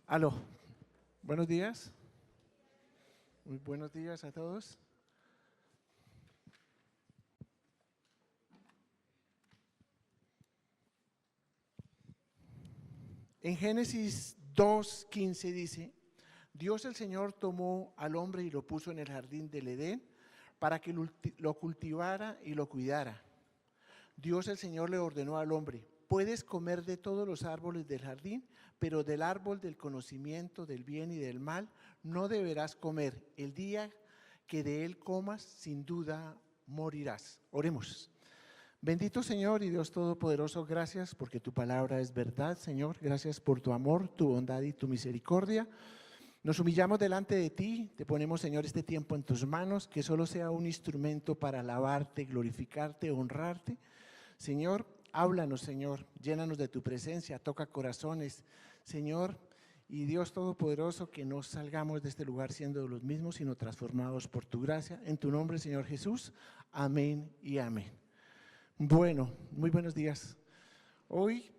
Aló, buenos días, muy buenos días a todos. En Génesis 2:15 dice: Dios el Señor tomó al hombre y lo puso en el jardín del Edén para que lo cultivara y lo cuidara. Dios el Señor le ordenó al hombre: puedes comer de todos los árboles del jardín, pero del árbol del conocimiento del bien y del mal no deberás comer. El día que de él comas, sin duda morirás. Oremos. Bendito Señor y Dios Todopoderoso, gracias porque tu palabra es verdad, Señor. Gracias por tu amor, tu bondad y tu misericordia. Nos humillamos delante de ti, te ponemos, Señor, este tiempo en tus manos, que solo sea un instrumento para alabarte, glorificarte, honrarte. Señor, háblanos, Señor, llénanos de tu presencia, toca corazones, Señor, y Dios Todopoderoso, que no salgamos de este lugar siendo los mismos, sino transformados por tu gracia. En tu nombre, Señor Jesús, amén y amén. Bueno, muy buenos días. Hoy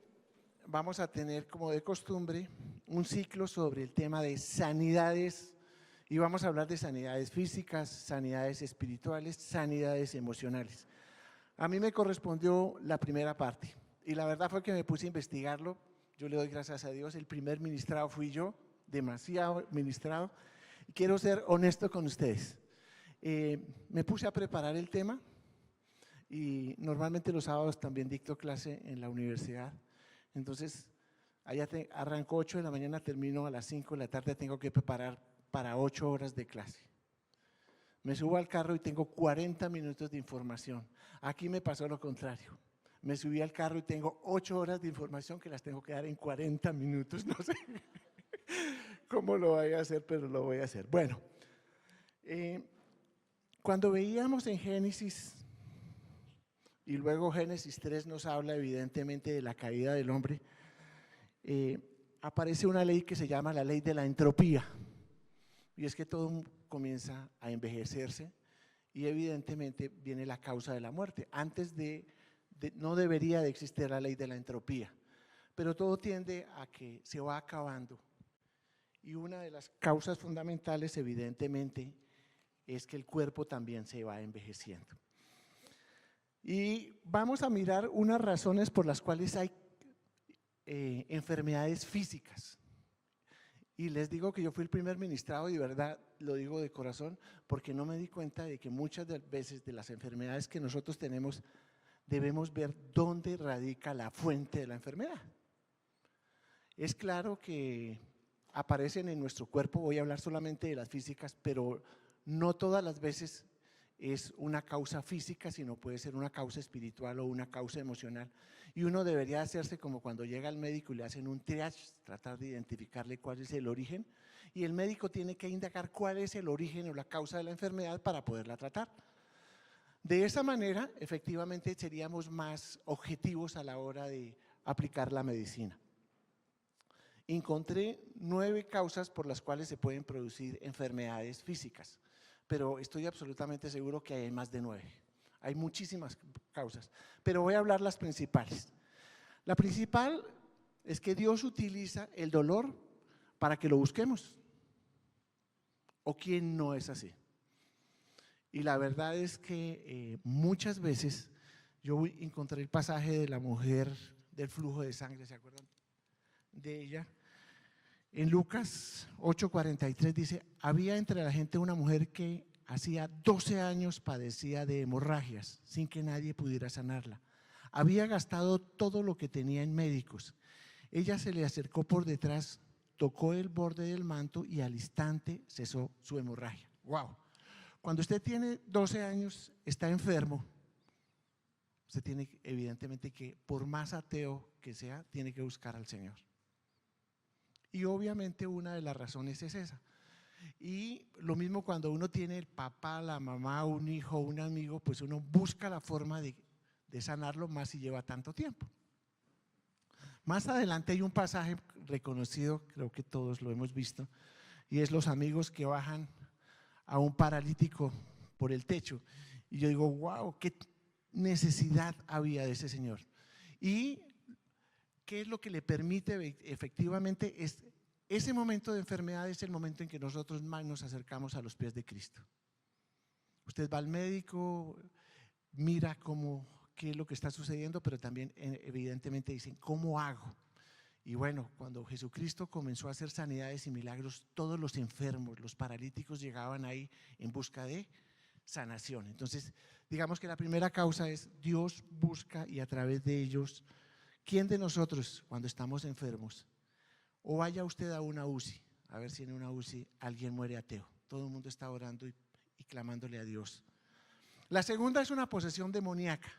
vamos a tener, como de costumbre, un ciclo sobre el tema de sanidades, y vamos a hablar de sanidades físicas, sanidades espirituales, sanidades emocionales. A mí me correspondió la primera parte y la verdad fue que me puse a investigarlo. Yo le doy gracias a Dios, el primer ministrado fui yo, demasiado ministrado, y quiero ser honesto con ustedes. Me puse a preparar el tema y normalmente los sábados también dicto clase en la universidad. Entonces, allá arranco 8 de la mañana, termino a las 5 de la tarde, tengo que preparar para 8 horas de clase. Me subo al carro y tengo 40 minutos de información. Aquí me pasó lo contrario. Me subí al carro y tengo 8 horas de información que las tengo que dar en 40 minutos. No sé cómo lo voy a hacer, pero lo voy a hacer. Bueno, cuando veíamos en Génesis, y luego Génesis 3 nos habla evidentemente de la caída del hombre, aparece una ley que se llama la ley de la entropía. Y es que todo comienza a envejecerse y evidentemente viene la causa de la muerte. Antes no debería de existir la ley de la entropía, pero todo tiende a que se va acabando. Y una de las causas fundamentales evidentemente es que el cuerpo también se va envejeciendo. Y vamos a mirar unas razones por las cuales hay enfermedades físicas. Y les digo que yo fui el primer ministrado y de verdad lo digo de corazón porque no me di cuenta de que muchas veces de las enfermedades que nosotros tenemos debemos ver dónde radica la fuente de la enfermedad. Es claro que aparecen en nuestro cuerpo, voy a hablar solamente de las físicas, pero no todas las veces es una causa física, sino puede ser una causa espiritual o una causa emocional. Y uno debería hacerse como cuando llega al médico y le hacen un triage, tratar de identificarle cuál es el origen, y el médico tiene que indagar cuál es el origen o la causa de la enfermedad para poderla tratar. De esa manera, efectivamente, seríamos más objetivos a la hora de aplicar la medicina. Encontré 9 causas por las cuales se pueden producir enfermedades físicas, pero estoy absolutamente seguro que hay más de 9. Hay muchísimas causas, pero voy a hablar las principales. La principal es que Dios utiliza el dolor para que lo busquemos. ¿O quién no es así? Y la verdad es que muchas veces yo encontré el pasaje de la mujer del flujo de sangre, ¿se acuerdan de ella? En Lucas 8:43 dice: había entre la gente una mujer que hacía 12 años padecía de hemorragias sin que nadie pudiera sanarla. Había gastado todo lo que tenía en médicos. Ella se le acercó por detrás, tocó el borde del manto y al instante cesó su hemorragia. ¡Wow! Cuando usted tiene 12 años, está enfermo, usted tiene evidentemente que, por más ateo que sea, tiene que buscar al Señor. Y obviamente una de las razones es esa. Y lo mismo cuando uno tiene el papá, la mamá, un hijo, un amigo, pues uno busca la forma de sanarlo, más si lleva tanto tiempo. Más adelante hay un pasaje reconocido, creo que todos lo hemos visto, y es los amigos que bajan a un paralítico por el techo. Y yo digo, wow, qué necesidad había de ese señor. Y qué es lo que le permite efectivamente es ese momento de enfermedad es el momento en que nosotros más nos acercamos a los pies de Cristo. Usted va al médico, mira qué es lo que está sucediendo, pero también evidentemente dicen, ¿cómo hago? Y bueno, cuando Jesucristo comenzó a hacer sanidades y milagros, todos los enfermos, los paralíticos llegaban ahí en busca de sanación. Entonces, digamos que la primera causa es Dios busca y a través de ellos, ¿quién de nosotros cuando estamos enfermos? O vaya usted a una UCI, a ver si en una UCI alguien muere ateo. Todo el mundo está orando y clamándole a Dios. La segunda es una posesión demoníaca.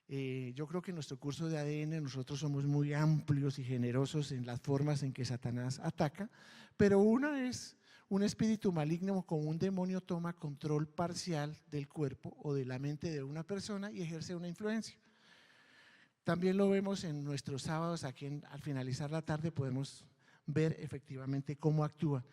Yo creo que en nuestro curso de ADN nosotros somos muy amplios y generosos en las formas en que Satanás ataca, pero una es un espíritu maligno, como un demonio toma control parcial del cuerpo o de la mente de una persona y ejerce una influencia. También lo vemos en nuestros sábados, aquí al finalizar la tarde podemos ver efectivamente cómo actúa.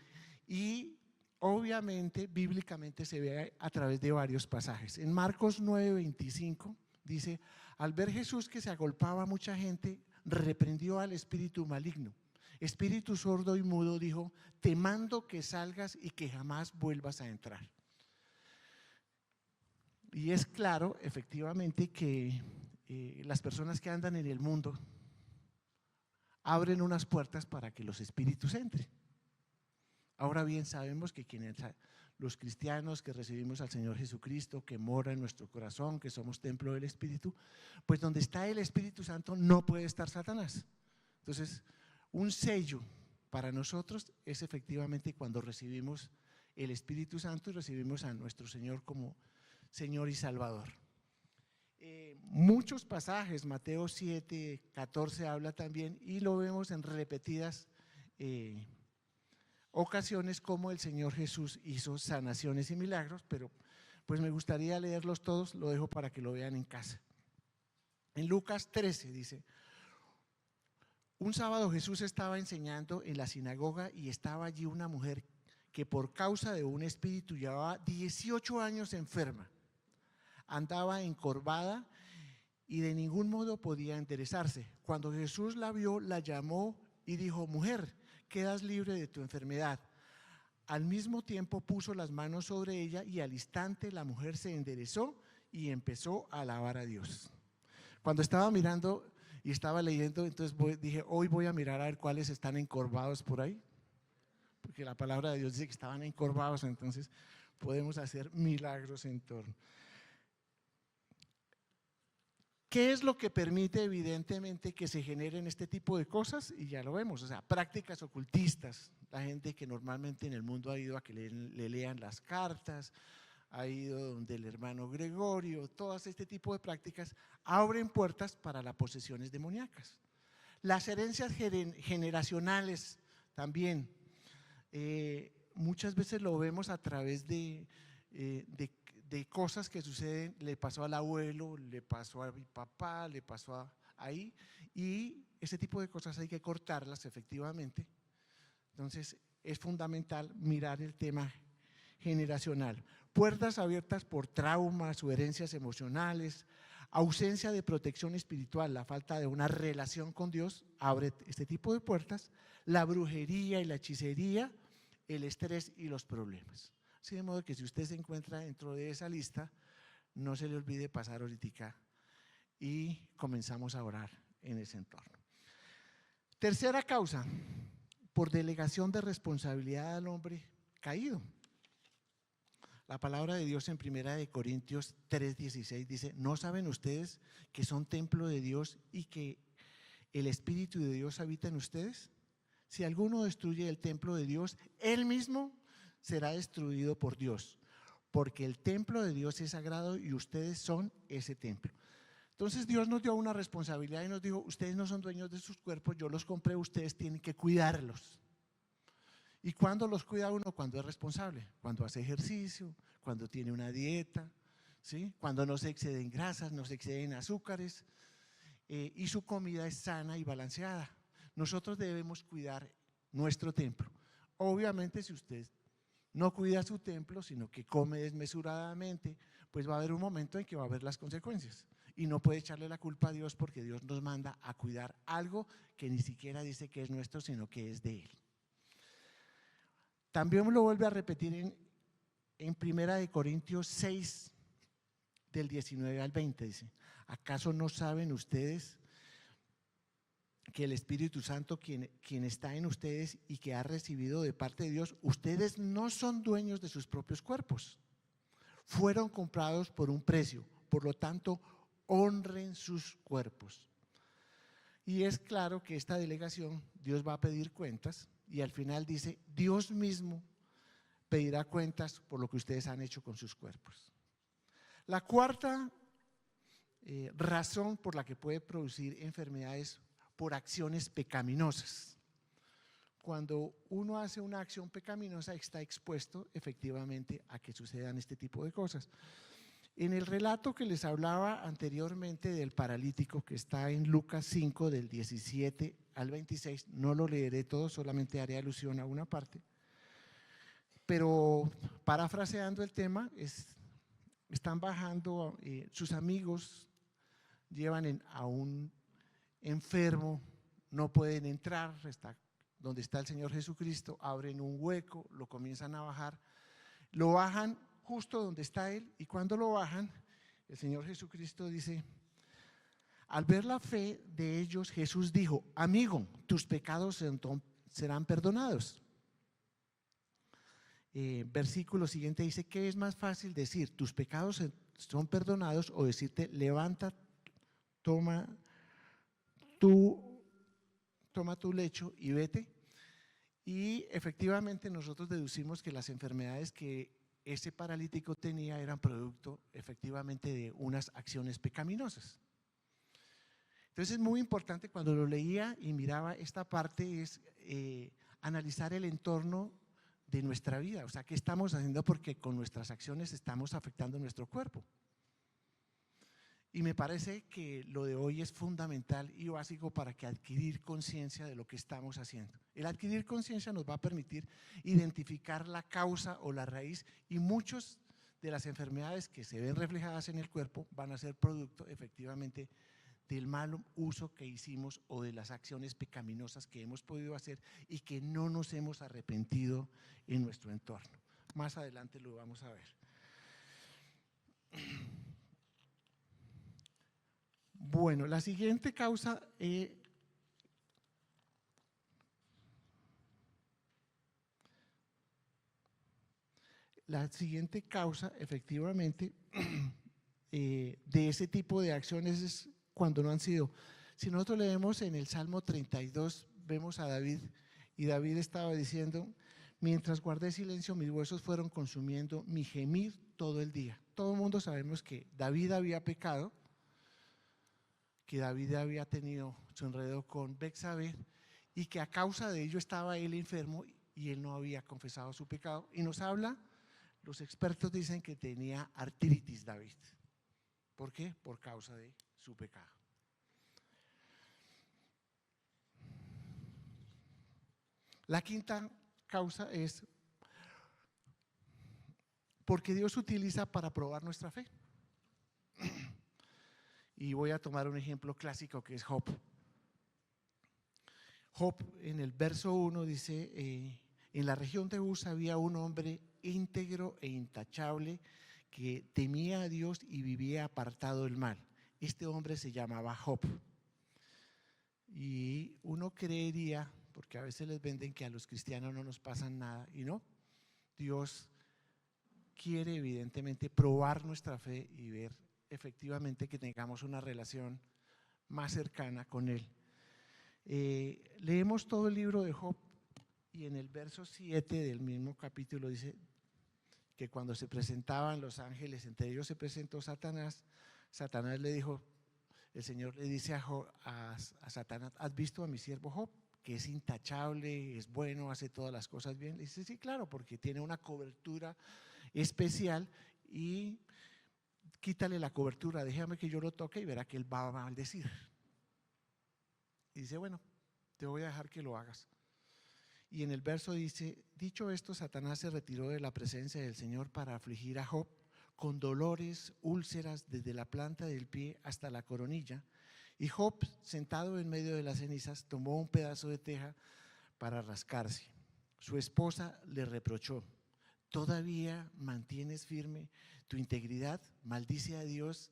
Y obviamente, bíblicamente se ve a través de varios pasajes. En Marcos 9:25 dice, al ver Jesús que se agolpaba a mucha gente, reprendió al espíritu maligno. Espíritu sordo y mudo, dijo, te mando que salgas y que jamás vuelvas a entrar. Y es claro, efectivamente, que las personas que andan en el mundo abren unas puertas para que los espíritus entren. Ahora bien, sabemos que los cristianos que recibimos al Señor Jesucristo, que mora en nuestro corazón, que somos templo del Espíritu, pues donde está el Espíritu Santo no puede estar Satanás. Entonces, un sello para nosotros es efectivamente cuando recibimos el Espíritu Santo y recibimos a nuestro Señor como Señor y Salvador. Muchos pasajes, Mateo 7:14 habla también y lo vemos en repetidas ocasiones como el Señor Jesús hizo sanaciones y milagros, pero pues me gustaría leerlos todos, lo dejo para que lo vean en casa. En Lucas 13 dice, un sábado Jesús estaba enseñando en la sinagoga y estaba allí una mujer que por causa de un espíritu llevaba 18 años enferma, andaba encorvada y de ningún modo podía enderezarse. Cuando Jesús la vio, la llamó y dijo, mujer, quedas libre de tu enfermedad. Al mismo tiempo puso las manos sobre ella y al instante la mujer se enderezó y empezó a alabar a Dios. Cuando estaba mirando y estaba leyendo, entonces dije, hoy voy a mirar a ver cuáles están encorvados por ahí, porque la palabra de Dios dice que estaban encorvados, entonces podemos hacer milagros en torno. ¿Qué es lo que permite evidentemente que se generen este tipo de cosas? Y ya lo vemos, o sea, prácticas ocultistas, la gente que normalmente en el mundo ha ido a que le lean las cartas, ha ido donde el hermano Gregorio, todas este tipo de prácticas abren puertas para las posesiones demoníacas. Las herencias generacionales también, muchas veces lo vemos a través de cosas que suceden, le pasó al abuelo, le pasó a mi papá, le pasó ahí, y ese tipo de cosas hay que cortarlas efectivamente. Entonces es fundamental mirar el tema generacional. Puertas abiertas por traumas o herencias emocionales, ausencia de protección espiritual, la falta de una relación con Dios abre este tipo de puertas, la brujería y la hechicería, el estrés y los problemas. Así de modo que si usted se encuentra dentro de esa lista, no se le olvide pasar ahorita y comenzamos a orar en ese entorno. Tercera causa, por delegación de responsabilidad al hombre caído. La palabra de Dios en 1 Corintios 3:16 dice, ¿no saben ustedes que son templo de Dios y que el Espíritu de Dios habita en ustedes? Si alguno destruye el templo de Dios, él mismo será destruido por Dios, porque el templo de Dios es sagrado y ustedes son ese templo. Entonces Dios nos dio una responsabilidad y nos dijo, ustedes no son dueños de sus cuerpos, yo los compré, ustedes tienen que cuidarlos. ¿Y cuándo los cuida uno? Cuando es responsable, cuando hace ejercicio, cuando tiene una dieta, ¿sí? Cuando no se excede en grasas, no se excede en azúcares y su comida es sana y balanceada. Nosotros debemos cuidar nuestro templo. Obviamente si usted no cuida su templo, sino que come desmesuradamente, pues va a haber un momento en que va a haber las consecuencias. Y no puede echarle la culpa a Dios porque Dios nos manda a cuidar algo que ni siquiera dice que es nuestro, sino que es de Él. También lo vuelve a repetir en 1 Corintios 6, del 19 al 20, dice: ¿acaso no saben ustedes que el Espíritu Santo, quien está en ustedes y que ha recibido de parte de Dios, ustedes no son dueños de sus propios cuerpos? Fueron comprados por un precio, por lo tanto, honren sus cuerpos. Y es claro que esta delegación, Dios va a pedir cuentas, y al final dice: Dios mismo pedirá cuentas por lo que ustedes han hecho con sus cuerpos. La cuarta razón por la que puede producir enfermedades: por acciones pecaminosas. Cuando uno hace una acción pecaminosa, está expuesto efectivamente a que sucedan este tipo de cosas. En el relato que les hablaba anteriormente del paralítico, que está en Lucas 5, del 17 al 26, no lo leeré todo, solamente haré alusión a una parte, pero parafraseando el tema, están bajando, sus amigos llevan a un enfermo, no pueden entrar, donde está el Señor Jesucristo, abren un hueco, lo comienzan a bajar, lo bajan justo donde está Él, y cuando lo bajan, el Señor Jesucristo dice: al ver la fe de ellos, Jesús dijo: amigo, tus pecados serán perdonados. Versículo siguiente dice: ¿qué es más fácil decir, tus pecados son perdonados, o decirte, levanta, toma tu lecho y vete? Y efectivamente nosotros deducimos que las enfermedades que ese paralítico tenía eran producto efectivamente de unas acciones pecaminosas. Entonces es muy importante, cuando lo leía y miraba esta parte, es analizar el entorno de nuestra vida, o sea, qué estamos haciendo, porque con nuestras acciones estamos afectando nuestro cuerpo. Y me parece que lo de hoy es fundamental y básico para que adquirir conciencia de lo que estamos haciendo. El adquirir conciencia nos va a permitir identificar la causa o la raíz, y muchas de las enfermedades que se ven reflejadas en el cuerpo van a ser producto efectivamente del mal uso que hicimos o de las acciones pecaminosas que hemos podido hacer y que no nos hemos arrepentido en nuestro entorno. Más adelante lo vamos a ver. Bueno, la siguiente causa efectivamente de ese tipo de acciones es cuando no han sido. Si nosotros leemos en el Salmo 32, vemos a David, y David estaba diciendo: mientras guardé silencio, mis huesos fueron consumiendo mi gemir todo el día. Todo el mundo sabemos que David había pecado, que David había tenido su enredo con Betsabé, y que a causa de ello estaba él enfermo y él no había confesado su pecado. Y nos habla, los expertos dicen que tenía artritis David. ¿Por qué? Por causa de su pecado. La quinta causa es porque Dios utiliza para probar nuestra fe. Y voy a tomar un ejemplo clásico, que es Job. Job, en el verso 1 dice: en la región de Uz había un hombre íntegro e intachable que temía a Dios y vivía apartado del mal. Este hombre se llamaba Job. Y uno creería, porque a veces les venden que a los cristianos no nos pasa nada, y no. Dios quiere evidentemente probar nuestra fe y ver efectivamente que tengamos una relación más cercana con Él. Leemos todo el libro de Job, y en el verso 7 del mismo capítulo dice que cuando se presentaban los ángeles, entre ellos se presentó Satanás. Satanás le dijo, el Señor le dice a Satanás: ¿has visto a mi siervo Job, que es intachable, es bueno, hace todas las cosas bien? Le dice: sí, claro, porque tiene una cobertura especial, y quítale la cobertura, déjame que yo lo toque y verá que él va a maldecir. Y dice: bueno, te voy a dejar que lo hagas. Y en el verso dice: dicho esto, Satanás se retiró de la presencia del Señor para afligir a Job con dolores, úlceras desde la planta del pie hasta la coronilla. Y Job, sentado en medio de las cenizas, tomó un pedazo de teja para rascarse. Su esposa le reprochó: ¿todavía mantienes firme tu integridad? Maldice a Dios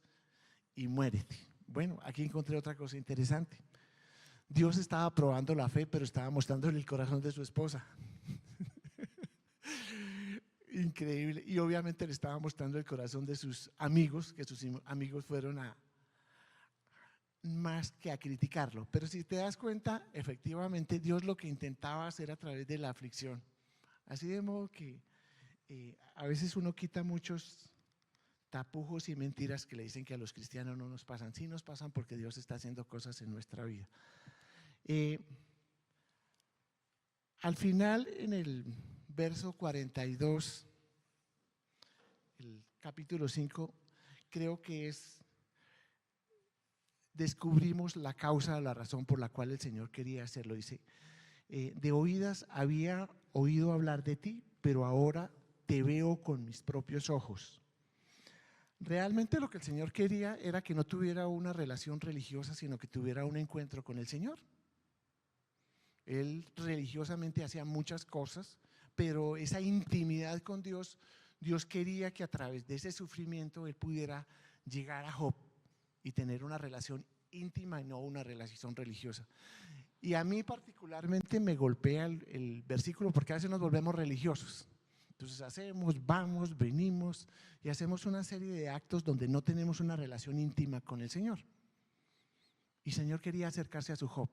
y muérete. Bueno, aquí encontré otra cosa interesante. Dios estaba probando la fe, pero estaba mostrándole el corazón de su esposa. Increíble. Y obviamente le estaba mostrando el corazón de sus amigos, que sus amigos fueron más que a criticarlo. Pero si te das cuenta, efectivamente Dios lo que intentaba hacer a través de la aflicción. Así de modo que a veces uno quita muchos tapujos y mentiras que le dicen que a los cristianos no nos pasan. Sí nos pasan porque Dios está haciendo cosas en nuestra vida. Al final, en el verso 42, el capítulo 5, creo que descubrimos la causa, la razón por la cual el Señor quería hacerlo. Dice: de oídas había oído hablar de ti, pero ahora te veo con mis propios ojos. Realmente lo que el Señor quería era que no tuviera una relación religiosa, sino que tuviera un encuentro con el Señor. Él religiosamente hacía muchas cosas, pero esa intimidad con Dios, Dios quería que a través de ese sufrimiento él pudiera llegar a Job y tener una relación íntima y no una relación religiosa. Y a mí particularmente me golpea el versículo, porque a veces nos volvemos religiosos. Entonces hacemos, vamos, venimos y hacemos una serie de actos donde no tenemos una relación íntima con el Señor. Y el Señor quería acercarse a su Job.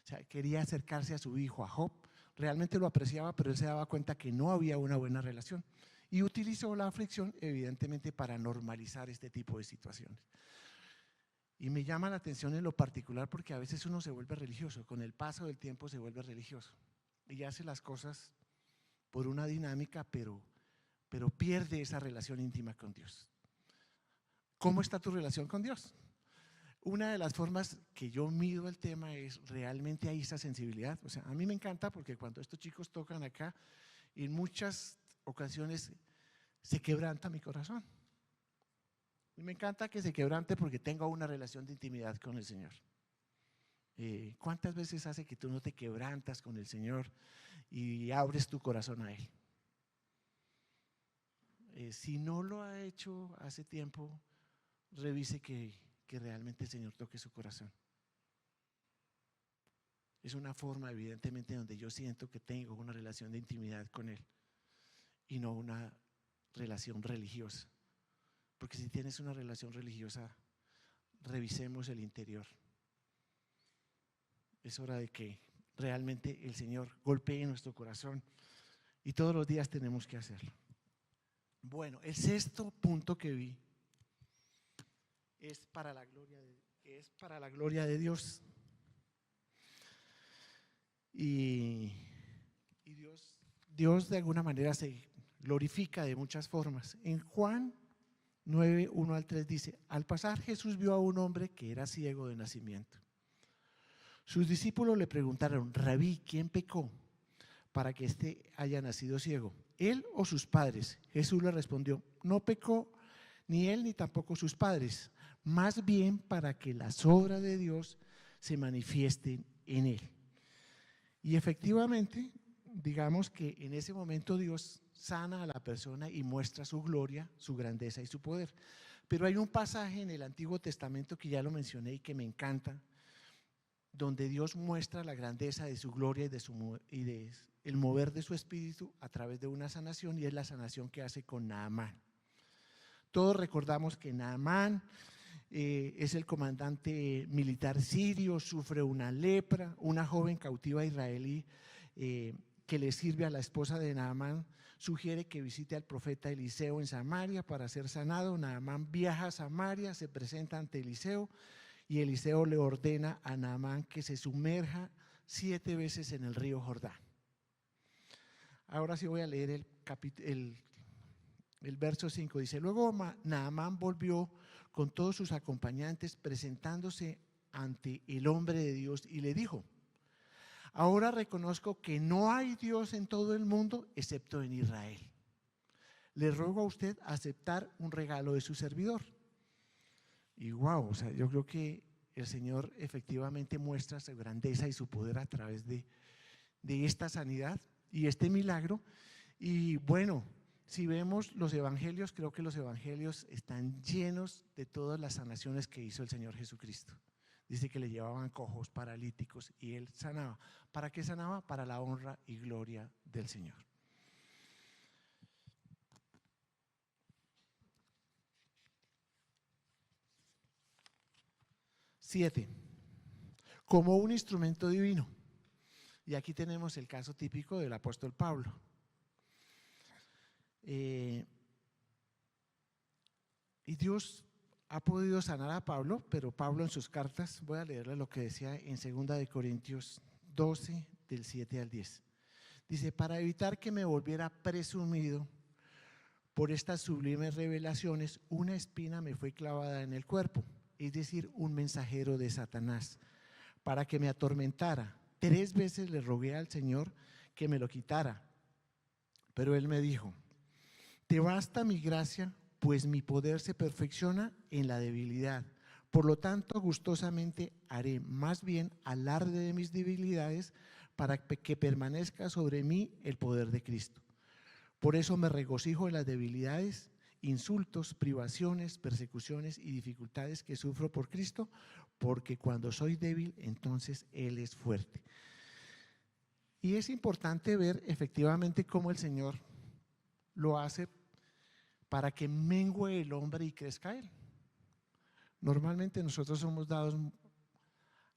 O sea, quería acercarse a su hijo, a Job. Realmente lo apreciaba, pero él se daba cuenta que no había una buena relación. Y utilizó la aflicción, evidentemente, para normalizar este tipo de situaciones. Y me llama la atención en lo particular porque a veces uno se vuelve religioso. Con el paso del tiempo se vuelve religioso. Y hace las cosas por una dinámica, pero pierde esa relación íntima con Dios. ¿Cómo está tu relación con Dios? Una de las formas que yo mido el tema es: realmente hay esa sensibilidad. O sea, a mí me encanta porque cuando estos chicos tocan acá, en muchas ocasiones se quebranta mi corazón. Y me encanta que se quebrante porque tengo una relación de intimidad con el Señor. ¿Cuántas veces hace que tú no te quebrantas con el Señor y abres tu corazón a Él? Si no lo ha hecho hace tiempo, revise que realmente el Señor toque su corazón. Es una forma, evidentemente, donde yo siento que tengo una relación de intimidad con Él y no una relación religiosa. Porque si tienes una relación religiosa, revisemos el interior. Es hora de que realmente el Señor golpee nuestro corazón y todos los días tenemos que hacerlo. Bueno, el sexto punto que vi es para la gloria de Dios. Y Dios de alguna manera se glorifica de muchas formas. En Juan 9, 1 al 3 dice: al pasar Jesús vio a un hombre que era ciego de nacimiento. Sus discípulos le preguntaron: Rabí, ¿quién pecó para que éste haya nacido ciego, él o sus padres? Jesús le respondió: no pecó ni él ni tampoco sus padres, más bien para que las obras de Dios se manifiesten en él. Y efectivamente, digamos que en ese momento Dios sana a la persona y muestra su gloria, su grandeza y su poder. Pero hay un pasaje en el Antiguo Testamento que ya lo mencioné y que me encanta, donde Dios muestra la grandeza de su gloria y de el mover de su espíritu a través de una sanación, y es la sanación que hace con Naamán. Todos recordamos que Naamán es el comandante militar sirio, sufre una lepra. Una joven cautiva israelí que le sirve a la esposa de Naamán sugiere que visite al profeta Eliseo en Samaria para ser sanado. Naamán viaja a Samaria, se presenta ante Eliseo y Eliseo le ordena a Naamán que se sumerja 7 veces en el río Jordán. Ahora sí voy a leer el verso 5. Dice: luego Naamán volvió con todos sus acompañantes, presentándose ante el hombre de Dios, y le dijo: ahora reconozco que no hay Dios en todo el mundo excepto en Israel. le ruego a usted aceptar un regalo de su servidor. Y wow, o sea, yo creo que el Señor efectivamente muestra su grandeza y su poder a través de esta sanidad y este milagro. Y bueno, si vemos los evangelios, creo que los evangelios están llenos de todas las sanaciones que hizo el Señor Jesucristo. Dice que le llevaban cojos, paralíticos y Él sanaba. ¿Para qué sanaba? Para la honra y gloria del Señor. 7. Como un instrumento divino. Y aquí tenemos el caso típico del apóstol Pablo. Y Dios ha podido sanar a Pablo, pero Pablo en sus cartas, voy a leerle lo que decía en 2 Corintios 12, del 7 al 10. Dice: para evitar que me volviera presumido por estas sublimes revelaciones, una espina me fue clavada en el cuerpo, es decir, un mensajero de Satanás, para que me atormentara. 3 veces le rogué al Señor que me lo quitara, pero Él me dijo: te basta mi gracia, pues mi poder se perfecciona en la debilidad. Por lo tanto, gustosamente haré más bien alarde de mis debilidades, para que permanezca sobre mí el poder de Cristo. Por eso me regocijo en las debilidades, insultos, privaciones, persecuciones y dificultades que sufro por Cristo, porque cuando soy débil, entonces Él es fuerte. Y es importante ver efectivamente cómo el Señor lo hace para que mengue el hombre y crezca Él. Normalmente nosotros somos dados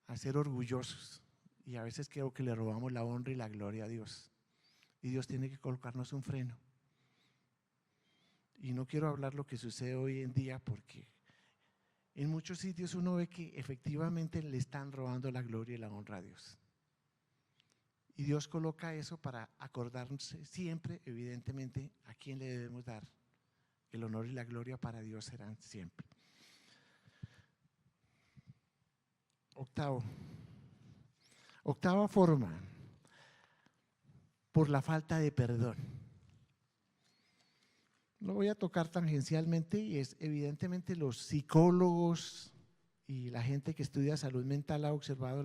a ser orgullosos y a veces creo que le robamos la honra y la gloria a Dios. Y Dios tiene que colocarnos un freno. Y no quiero hablar lo que sucede hoy en día, porque en muchos sitios uno ve que efectivamente le están robando la gloria y la honra a Dios. Y Dios coloca eso para acordarnos siempre, evidentemente, a quién le debemos dar. El honor y la gloria para Dios serán siempre. 8. Octava forma: por la falta de perdón. Lo voy a tocar tangencialmente, y es evidentemente los psicólogos y la gente que estudia salud mental ha observado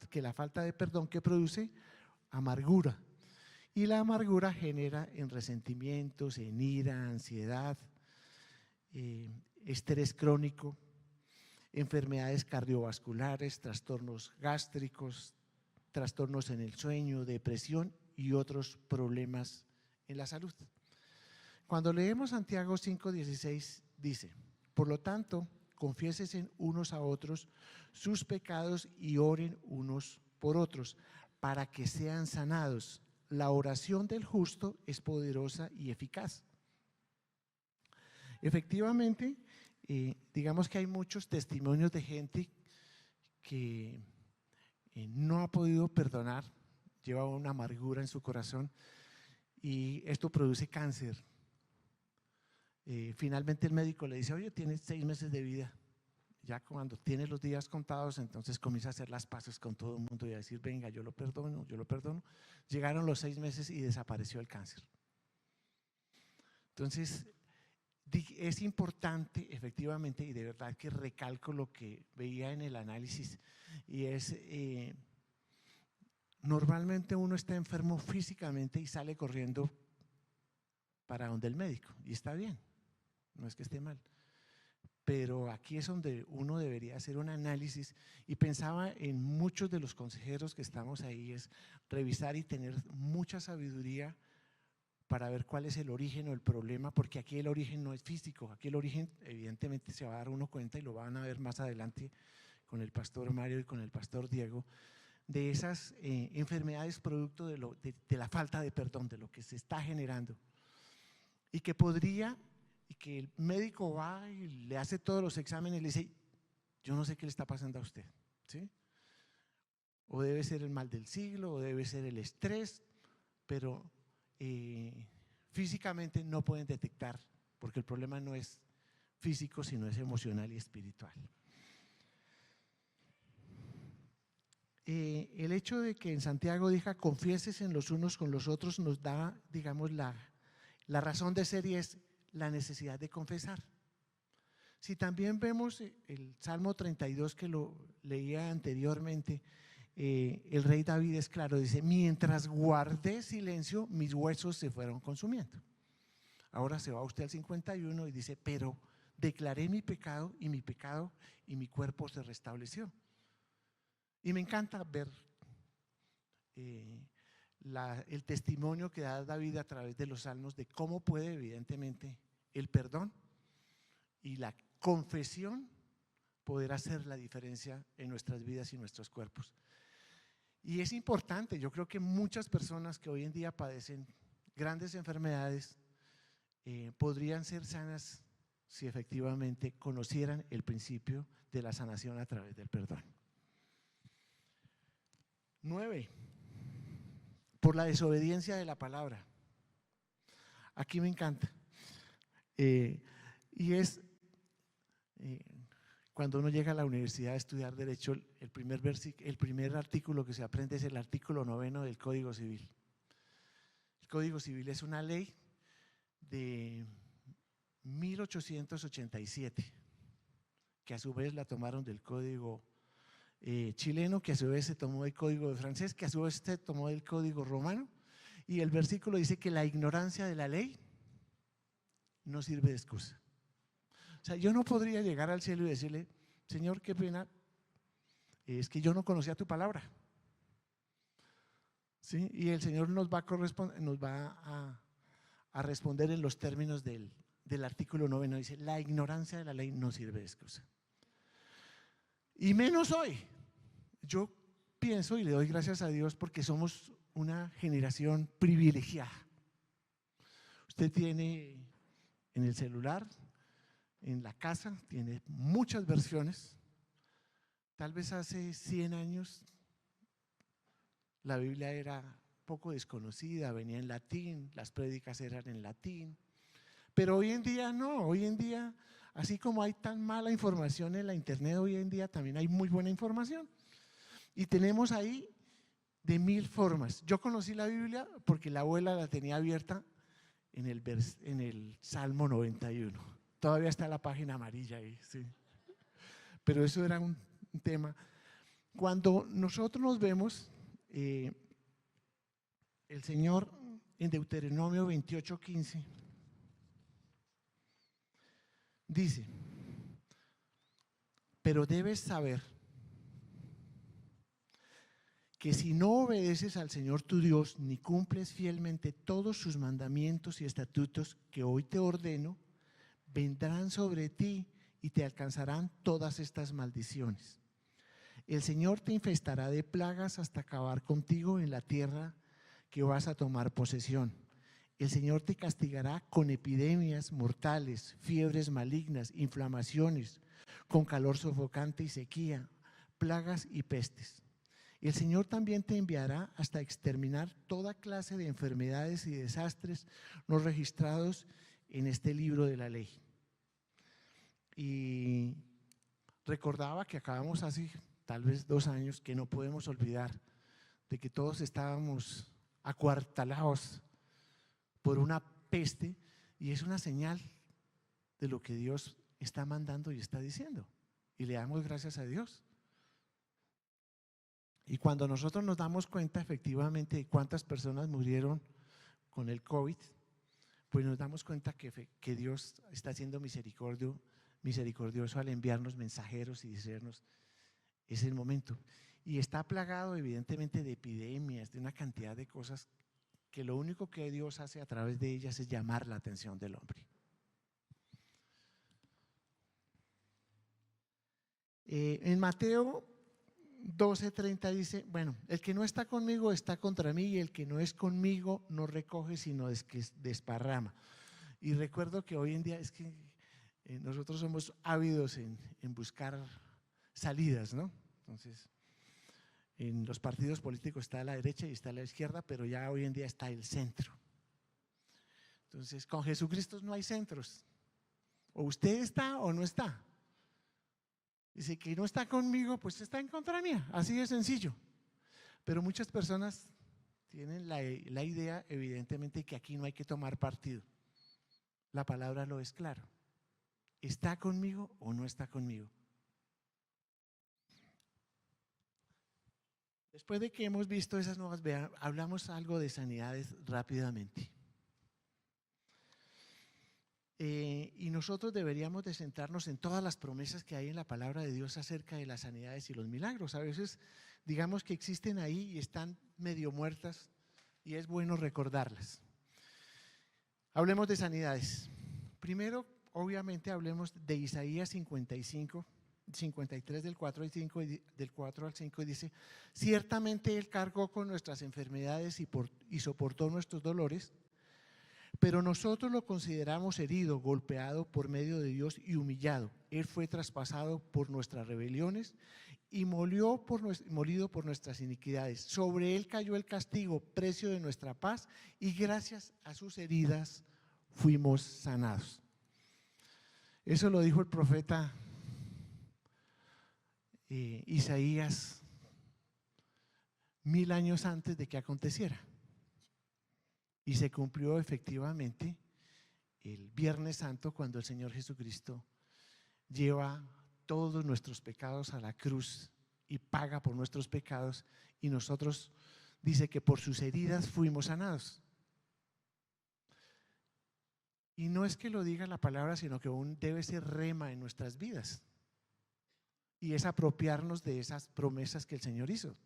que la falta de perdón que produce amargura, y la amargura genera en resentimientos, en ira, ansiedad, estrés crónico, enfermedades cardiovasculares, trastornos gástricos, trastornos en el sueño, depresión y otros problemas en la salud. Cuando leemos Santiago 5:16 dice: por lo tanto, confiésense unos a otros sus pecados y oren unos por otros para que sean sanados. La oración del justo es poderosa y eficaz. Efectivamente, digamos que hay muchos testimonios de gente que no ha podido perdonar, lleva una amargura en su corazón y esto produce cáncer. Finalmente el médico le dice: oye, tienes 6 meses de vida. Ya cuando tienes los días contados, entonces comienza a hacer las paces con todo el mundo y a decir: venga, yo lo perdono, yo lo perdono. Llegaron los 6 meses y desapareció el cáncer. Entonces es importante efectivamente, y de verdad que recalco lo que veía en el análisis, y es normalmente uno está enfermo físicamente y sale corriendo para donde el médico, y está bien, no es que esté mal, pero aquí es donde uno debería hacer un análisis, y pensaba en muchos de los consejeros que estamos ahí, es revisar y tener mucha sabiduría para ver cuál es el origen o el problema, porque aquí el origen no es físico, aquí el origen evidentemente se va a dar uno cuenta, y lo van a ver más adelante con el pastor Mario y con el pastor Diego, de esas enfermedades producto de la falta de perdón, de lo que se está generando, y que podría, y que el médico va y le hace todos los exámenes y le dice: yo no sé qué le está pasando a usted, ¿sí? O debe ser el mal del siglo, o debe ser el estrés, pero físicamente no pueden detectar, porque el problema no es físico, sino es emocional y espiritual. El hecho de que en Santiago diga confiésense los unos con los otros nos da, digamos, la razón de ser y es la necesidad de confesar. Si también vemos el Salmo 32 que lo leía anteriormente, el rey David es claro, dice, mientras guardé silencio, mis huesos se fueron consumiendo. Ahora se va usted al 51 y dice, pero declaré mi pecado y mi cuerpo se restableció. Y me encanta ver el testimonio que da David a través de los salmos de cómo puede evidentemente el perdón y la confesión poder hacer la diferencia en nuestras vidas y nuestros cuerpos. Y es importante, yo creo que muchas personas que hoy en día padecen grandes enfermedades podrían ser sanas si efectivamente conocieran el principio de la sanación a través del perdón. 9. Por la desobediencia de la palabra. Aquí me encanta. Y es cuando uno llega a la universidad a estudiar Derecho, el primer artículo que se aprende es el artículo 9 del Código Civil. El Código Civil es una ley de 1887, que a su vez la tomaron del Código chileno, que a su vez se tomó del Código francés, que a su vez se tomó del Código romano, y el versículo dice que la ignorancia de la ley no sirve de excusa. O sea, yo no podría llegar al cielo y decirle, Señor, qué pena, es que yo no conocía tu palabra. ¿Sí? Y el Señor nos va a responder en los términos del artículo 9, dice, la ignorancia de la ley no sirve de excusa. Y menos hoy. Yo pienso y le doy gracias a Dios porque somos una generación privilegiada. Usted tiene en el celular, en la casa, tiene muchas versiones. Tal vez hace 100 años la Biblia era poco desconocida, venía en latín, las prédicas eran en latín, pero hoy en día no, hoy en día, así como hay tan mala información en la internet, hoy en día también hay muy buena información y tenemos ahí de 1000 formas. Yo conocí la Biblia porque la abuela la tenía abierta en el Salmo 91. Todavía está la página amarilla ahí, sí. Pero eso era un tema. Cuando nosotros nos vemos, el Señor en Deuteronomio 28:15 dice, pero debes saber que si no obedeces al Señor tu Dios, ni cumples fielmente todos sus mandamientos y estatutos que hoy te ordeno, vendrán sobre ti y te alcanzarán todas estas maldiciones. El Señor te infestará de plagas hasta acabar contigo en la tierra que vas a tomar posesión. El Señor te castigará con epidemias mortales, fiebres malignas, inflamaciones, con calor sofocante y sequía, plagas y pestes. El Señor también te enviará hasta exterminar toda clase de enfermedades y desastres no registrados en este libro de la ley. Y recordaba que acabamos hace tal vez 2 años que no podemos olvidar de que todos estábamos acuartelados por una peste y es una señal de lo que Dios está mandando y está diciendo. Y le damos gracias a Dios. Y cuando nosotros nos damos cuenta efectivamente de cuántas personas murieron con el COVID, pues nos damos cuenta que Dios está siendo misericordioso al enviarnos mensajeros y decirnos, es el momento. Y está plagado evidentemente de epidemias, de una cantidad de cosas que lo único que Dios hace a través de ellas es llamar la atención del hombre. En Mateo 12:30 dice, bueno, el que no está conmigo está contra mí y el que no es conmigo no recoge sino desparrama. Y recuerdo que hoy en día es que nosotros somos ávidos en buscar salidas, ¿no? Entonces, en los partidos políticos está a la derecha y está a la izquierda, pero ya hoy en día está el centro. Entonces, con Jesucristo no hay centros. O usted está o no está. Dice que no está conmigo, pues está en contra mía, así de sencillo. Pero muchas personas tienen la idea, evidentemente, que aquí no hay que tomar partido. la palabra lo es claro. ¿Está conmigo o no está conmigo? Después de que hemos visto esas nuevas, hablamos algo de sanidades rápidamente. Y nosotros deberíamos de centrarnos en todas las promesas que hay en la palabra de Dios acerca de las sanidades y los milagros. A veces digamos que existen ahí y están medio muertas y es bueno recordarlas. Hablemos de sanidades. Primero, obviamente, hablemos de Isaías 55, 53 del 4 al 5, del 4 al 5 y dice: ciertamente Él cargó con nuestras enfermedades y soportó nuestros dolores, pero nosotros lo consideramos herido, golpeado por medio de Dios y humillado. Él fue traspasado por nuestras rebeliones y molido por nuestras iniquidades. Sobre Él cayó el castigo, precio de nuestra paz, y gracias a sus heridas fuimos sanados. Eso lo dijo el profeta Isaías 1000 años antes de que aconteciera. Y se cumplió efectivamente el Viernes Santo, cuando el Señor Jesucristo lleva todos nuestros pecados a la cruz y paga por nuestros pecados, y nosotros, dice que por sus heridas fuimos sanados. Y no es que lo diga la palabra, sino que aún debe ser rema en nuestras vidas, y es apropiarnos de esas promesas que el Señor hizo.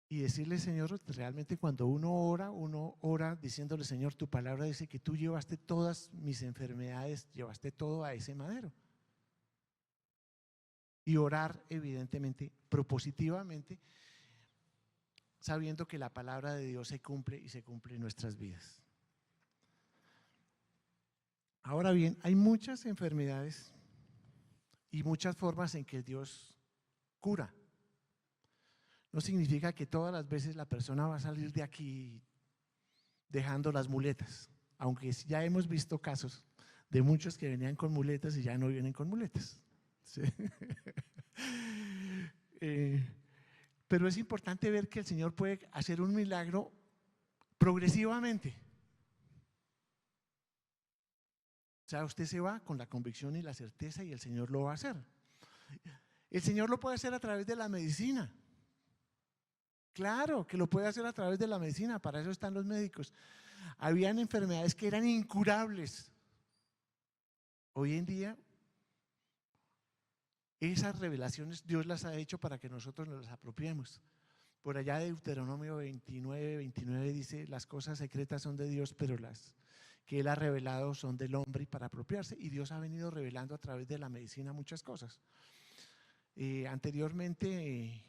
Y decirle: Señor, realmente cuando uno ora diciéndole: Señor, tu palabra dice que tú llevaste todas mis enfermedades, llevaste todo a ese madero. Y orar evidentemente, propositivamente, sabiendo que la palabra de Dios se cumple y se cumple en nuestras vidas. Ahora bien, hay muchas enfermedades y muchas formas en que Dios cura. No significa que todas las veces la persona va a salir de aquí dejando las muletas, aunque ya hemos visto casos de muchos que venían con muletas y ya no vienen con muletas. ¿Sí? Pero es importante ver que el Señor puede hacer un milagro progresivamente. O sea, usted se va con la convicción y la certeza y el Señor lo va a hacer. El Señor lo puede hacer a través de la medicina. Claro que lo puede hacer a través de la medicina, para eso están los médicos. Habían enfermedades que eran incurables. Hoy en día, esas revelaciones Dios las ha hecho para que nosotros nos las apropiemos. Por allá de Deuteronomio 29 dice: las cosas secretas son de Dios, pero las que Él ha revelado son del hombre y para apropiarse. Y Dios ha venido revelando a través de la medicina muchas cosas. Anteriormente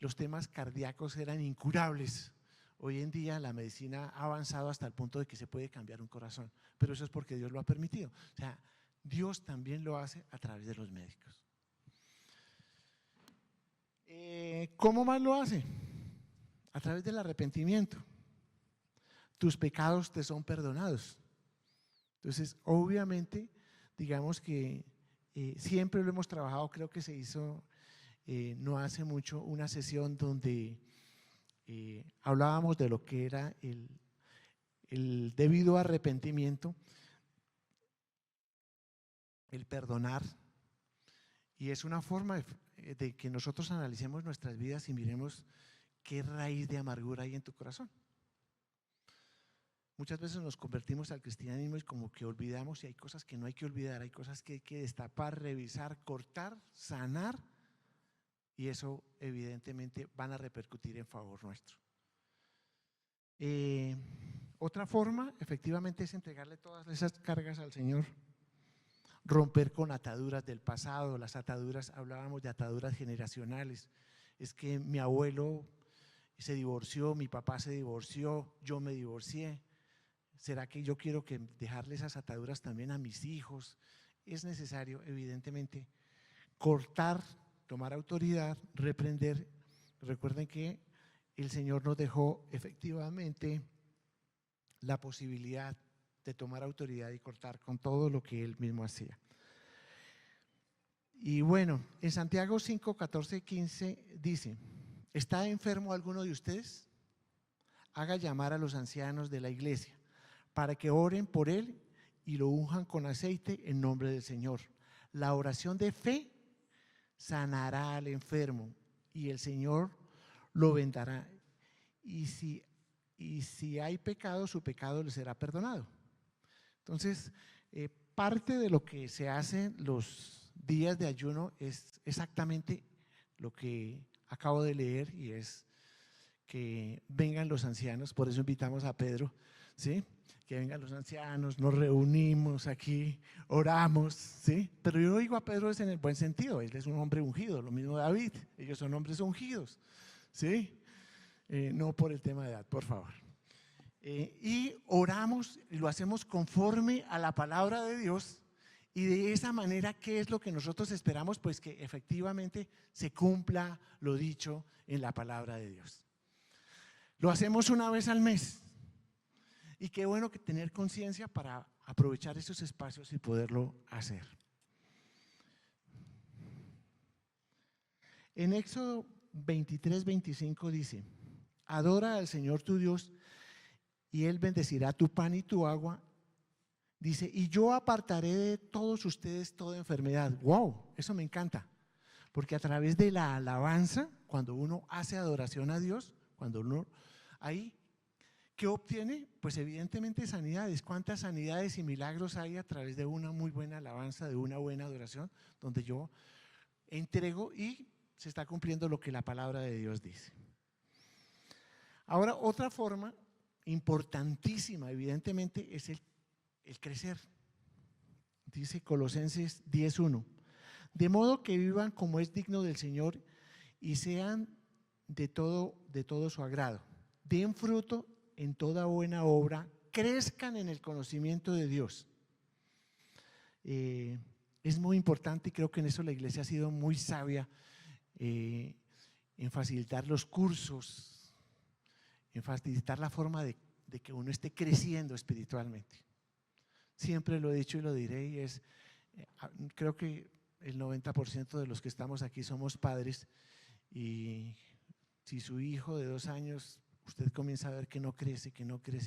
los temas cardíacos eran incurables. Hoy en día la medicina ha avanzado hasta el punto de que se puede cambiar un corazón, pero eso es porque Dios lo ha permitido. O sea, Dios también lo hace a través de los médicos. ¿Cómo más lo hace? A través del arrepentimiento. Tus pecados te son perdonados. Entonces, obviamente, digamos que siempre lo hemos trabajado. Creo que se hizo no hace mucho una sesión donde hablábamos de lo que era el debido arrepentimiento, el perdonar, y es una forma de que nosotros analicemos nuestras vidas y miremos qué raíz de amargura hay en tu corazón. Muchas veces nos convertimos al cristianismo y como que olvidamos, y hay cosas que no hay que olvidar, hay cosas que hay que destapar, revisar, cortar, sanar, y eso evidentemente van a repercutir en favor nuestro. Otra forma efectivamente es entregarle todas esas cargas al Señor, romper con ataduras del pasado. Las ataduras, hablábamos de ataduras generacionales. Es que mi abuelo se divorció, mi papá se divorció, yo me divorcié. ¿Será que yo quiero dejarle esas ataduras también a mis hijos? Es necesario evidentemente cortar, tomar autoridad, reprender. Recuerden que el Señor nos dejó efectivamente la posibilidad de tomar autoridad y cortar con todo lo que Él mismo hacía. Y bueno, en Santiago 5, 14, 15 dice: ¿está enfermo alguno de ustedes? Haga llamar a los ancianos de la iglesia para que oren por él y lo unjan con aceite en nombre del Señor. La oración de fe sanará al enfermo y el Señor lo vendará. Y si hay pecado, su pecado le será perdonado. Entonces, parte de lo que se hace los días de ayuno es exactamente lo que acabo de leer, y es que vengan los ancianos. Por eso invitamos a Pedro, ¿sí? Que vengan los ancianos, nos reunimos aquí, oramos, ¿sí? Pero yo digo a Pedro es en el buen sentido, él es un hombre ungido, lo mismo David, ellos son hombres ungidos, ¿sí? No por el tema de edad, por favor. Y oramos y lo hacemos conforme a la palabra de Dios, y de esa manera, ¿qué es lo que nosotros esperamos? Pues que efectivamente se cumpla lo dicho en la palabra de Dios. Lo hacemos una vez al mes, y qué bueno que tener conciencia para aprovechar esos espacios y poderlo hacer. En Éxodo 23:25 dice: adora al Señor tu Dios y Él bendecirá tu pan y tu agua. Dice, y yo apartaré de todos ustedes toda enfermedad. ¡Wow! Eso me encanta, porque a través de la alabanza, cuando uno hace adoración a Dios, cuando uno ahí, ¿qué obtiene? Pues evidentemente sanidades. ¿Cuántas sanidades y milagros hay a través de una muy buena alabanza, de una buena adoración, donde yo entrego y se está cumpliendo lo que la palabra de Dios dice? Ahora, otra forma importantísima, evidentemente, es el crecer. Dice Colosenses 10:1: de modo que vivan como es digno del Señor y sean de todo su agrado. Den fruto en toda buena obra, crezcan en el conocimiento de Dios. Es muy importante, y creo que en eso la iglesia ha sido muy sabia, en facilitar los cursos, en facilitar la forma de que uno esté creciendo espiritualmente. Siempre lo he dicho y lo diré, y es, creo que el 90% de los que estamos aquí somos padres, y si su hijo de 2 años usted comienza a ver que no crece,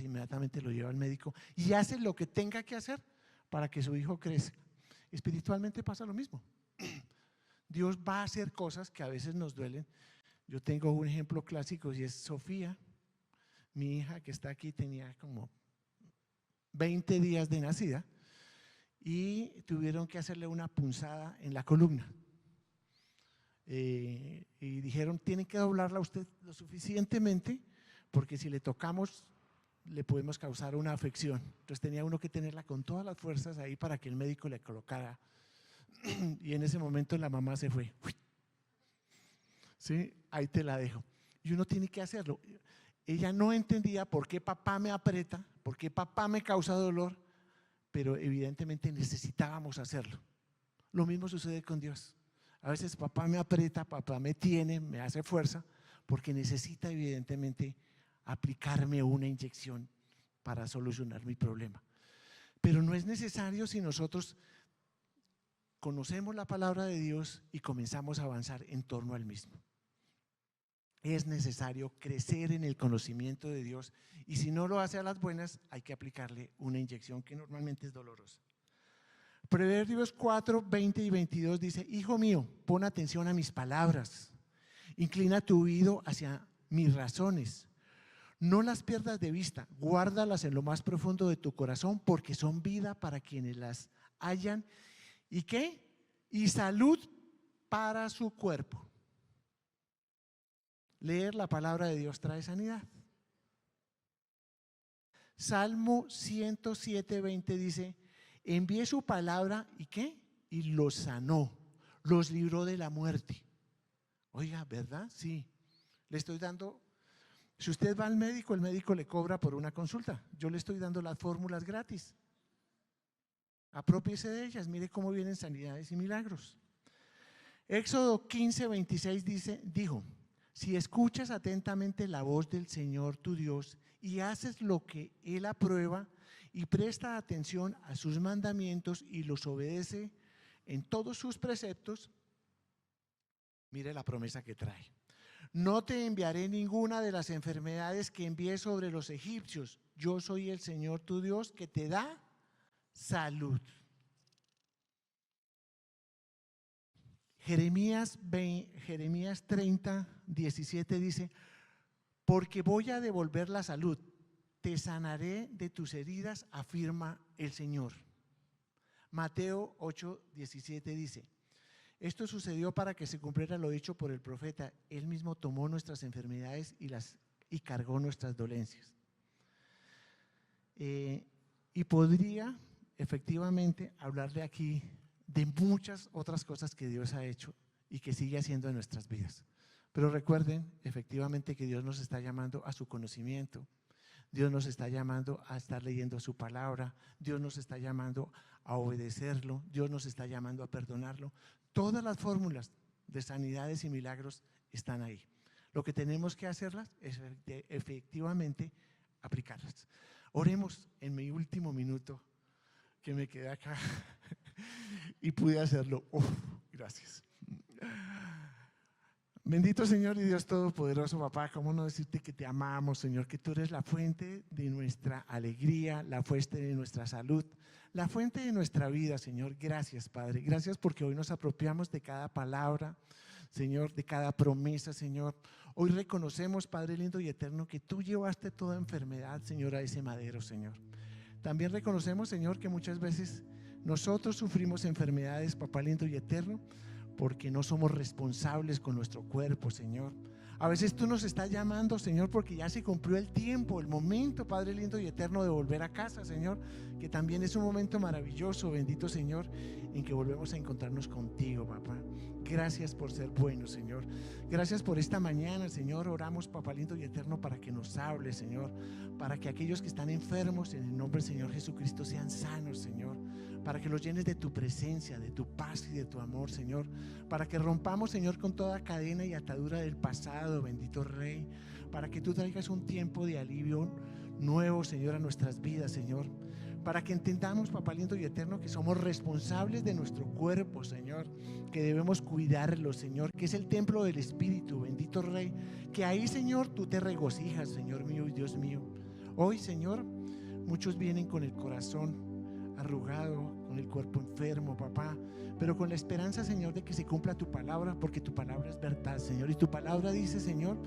inmediatamente lo lleva al médico y hace lo que tenga que hacer para que su hijo crezca. Espiritualmente pasa lo mismo. Dios va a hacer cosas que a veces nos duelen. Yo tengo un ejemplo clásico, y es Sofía, mi hija que está aquí, tenía como 20 días de nacida y tuvieron que hacerle una punzada en la columna. Y dijeron, tienen que doblarla usted lo suficientemente, porque si le tocamos le podemos causar una afección. Entonces tenía uno que tenerla con todas las fuerzas ahí para que el médico le colocara. Y en ese momento la mamá se fue. ¿Sí? Ahí te la dejo. Y uno tiene que hacerlo. Ella no entendía por qué papá me aprieta, por qué papá me causa dolor, pero evidentemente necesitábamos hacerlo. Lo mismo sucede con Dios. A veces papá me aprieta, papá me tiene, me hace fuerza, porque necesita evidentemente aplicarme una inyección para solucionar mi problema. Pero no es necesario si nosotros conocemos la palabra de Dios y comenzamos a avanzar en torno al mismo. Es necesario crecer en el conocimiento de Dios, y si no lo hace a las buenas, hay que aplicarle una inyección que normalmente es dolorosa. Proverbios 4, 20 y 22 dice: hijo mío, pon atención a mis palabras, inclina tu oído hacia mis razones, no las pierdas de vista, guárdalas en lo más profundo de tu corazón, porque son vida para quienes las hallan. ¿Y qué? Y salud para su cuerpo. Leer la palabra de Dios trae sanidad. Salmo 107, 20 dice: envié su palabra y ¿qué? Y los sanó, los libró de la muerte. Oiga, ¿verdad? Sí. Le estoy dando, si usted va al médico, el médico le cobra por una consulta. Yo le estoy dando las fórmulas gratis. Aprópiese de ellas, mire cómo vienen sanidades y milagros. Éxodo 15, 26 dijo: si escuchas atentamente la voz del Señor tu Dios y haces lo que Él aprueba y presta atención a sus mandamientos y los obedece en todos sus preceptos, mire la promesa que trae. No te enviaré ninguna de las enfermedades que envié sobre los egipcios. Yo soy el Señor tu Dios que te da salud. Jeremías 30, 17 dice, porque voy a devolver la salud, te sanaré de tus heridas, afirma el Señor. Mateo 8, 17 dice, esto sucedió para que se cumpliera lo dicho por el profeta, él mismo tomó nuestras enfermedades y cargó nuestras dolencias. Y podría efectivamente hablarle aquí de muchas otras cosas que Dios ha hecho y que sigue haciendo en nuestras vidas. Pero recuerden efectivamente que Dios nos está llamando a su conocimiento, Dios nos está llamando a estar leyendo su palabra, Dios nos está llamando a obedecerlo, Dios nos está llamando a perdonarlo. Todas las fórmulas de sanidades y milagros están ahí. Lo que tenemos que hacerlas es efectivamente aplicarlas. Oremos en mi último minuto que me quedé acá y pude hacerlo. Gracias. Bendito Señor y Dios Todopoderoso, papá, ¿cómo no decirte que te amamos, Señor? Que tú eres la fuente de nuestra alegría, la fuente de nuestra salud, la fuente de nuestra vida, Señor. Gracias, Padre. Gracias porque hoy nos apropiamos de cada palabra, Señor, de cada promesa, Señor. Hoy reconocemos, Padre lindo y eterno, que tú llevaste toda enfermedad, Señor, a ese madero, Señor. También reconocemos, Señor, que muchas veces nosotros sufrimos enfermedades, papá lindo y eterno, porque no somos responsables con nuestro cuerpo, Señor. A veces tú nos estás llamando, Señor, porque ya se cumplió el tiempo, el momento, Padre lindo y eterno, de volver a casa, Señor, que también es un momento maravilloso, bendito Señor, en que volvemos a encontrarnos contigo, papá. Gracias por ser bueno, Señor. Gracias por esta mañana, Señor. Oramos, papá lindo y eterno, para que nos hable, Señor, para que aquellos que están enfermos, en el nombre del Señor Jesucristo, sean sanos, Señor, para que los llenes de tu presencia, de tu paz y de tu amor, Señor, para que rompamos, Señor, con toda cadena y atadura del pasado, bendito Rey, para que tú traigas un tiempo de alivio nuevo, Señor, a nuestras vidas, Señor, para que entendamos, papá lindo y eterno, que somos responsables de nuestro cuerpo, Señor, que debemos cuidarlo, Señor, que es el templo del Espíritu, bendito Rey, que ahí, Señor, tú te regocijas, Señor mío y Dios mío. Hoy, Señor, muchos vienen con el corazón arrugado, con el cuerpo enfermo, papá, pero con la esperanza, Señor, de que se cumpla tu palabra, porque tu palabra es verdad, Señor, y tu palabra dice, Señor,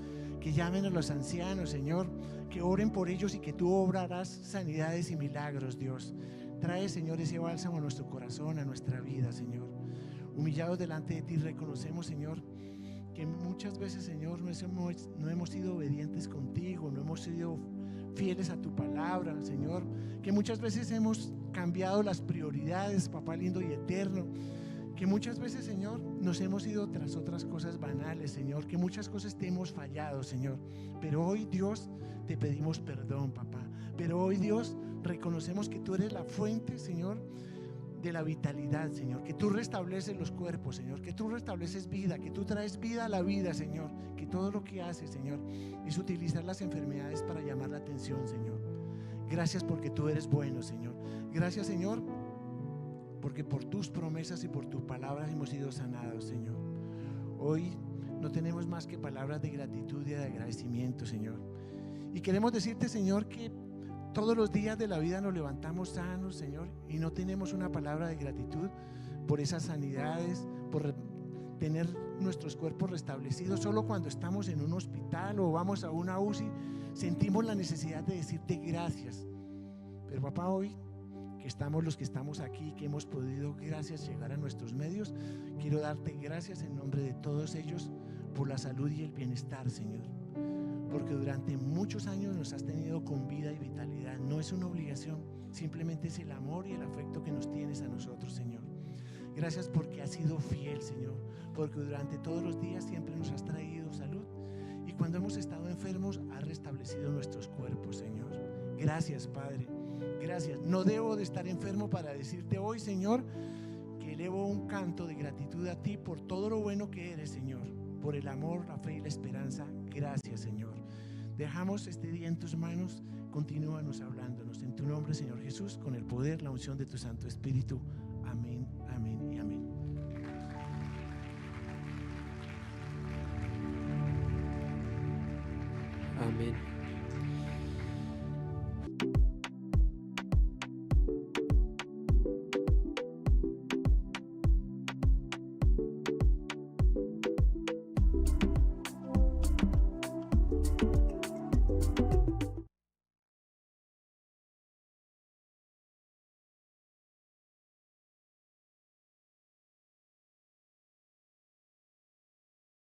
que llamen a los ancianos, Señor, que oren por ellos y que tú obrarás sanidades y milagros, Dios. Trae, Señor, ese bálsamo a nuestro corazón, a nuestra vida, Señor. Humillados delante de ti, reconocemos, Señor, que muchas veces, Señor, no hemos sido obedientes contigo, no hemos sido fieles a tu palabra, Señor, que muchas veces hemos cambiado las prioridades, papá lindo y eterno, que muchas veces, Señor, nos hemos ido tras otras cosas banales, Señor, que muchas cosas te hemos fallado, Señor, pero hoy, Dios, te pedimos perdón, papá, pero hoy, Dios, reconocemos que tú eres la fuente, Señor, de la vitalidad, Señor, que tú restableces los cuerpos, Señor, que tú restableces vida, que tú traes vida a la vida, Señor, que todo lo que haces, Señor, es utilizar las enfermedades para llamar la atención, Señor. Gracias porque tú eres bueno, Señor. Gracias, Señor, porque por tus promesas y por tus palabras hemos sido sanados, Señor. Hoy no tenemos más que palabras de gratitud y de agradecimiento, Señor. Y queremos decirte, Señor, que todos los días de la vida nos levantamos sanos, Señor, y no tenemos una palabra de gratitud por esas sanidades, por tener nuestros cuerpos restablecidos. Solo cuando estamos en un hospital o vamos a una UCI sentimos la necesidad de decirte gracias. Pero papá, hoy que estamos los que estamos aquí, que hemos podido, gracias, llegar a nuestros medios, quiero darte gracias en nombre de todos ellos por la salud y el bienestar, Señor, porque durante muchos años nos has tenido con vida y vitalidad. No es una obligación, simplemente es el amor y el afecto que nos tienes a nosotros, Señor. Gracias porque has sido fiel, Señor, porque durante todos los días siempre nos has traído salud, y cuando hemos estado enfermos has restablecido nuestros cuerpos, Señor. Gracias, Padre, gracias. No debo de estar enfermo para decirte hoy, Señor, que elevo un canto de gratitud a ti por todo lo bueno que eres, Señor, por el amor, la fe y la esperanza. Gracias, Señor. Dejamos este día en tus manos. Continúanos hablándonos en tu nombre, Señor Jesús, con el poder, la unción de tu Santo Espíritu. Amén, amén y amén. Amén.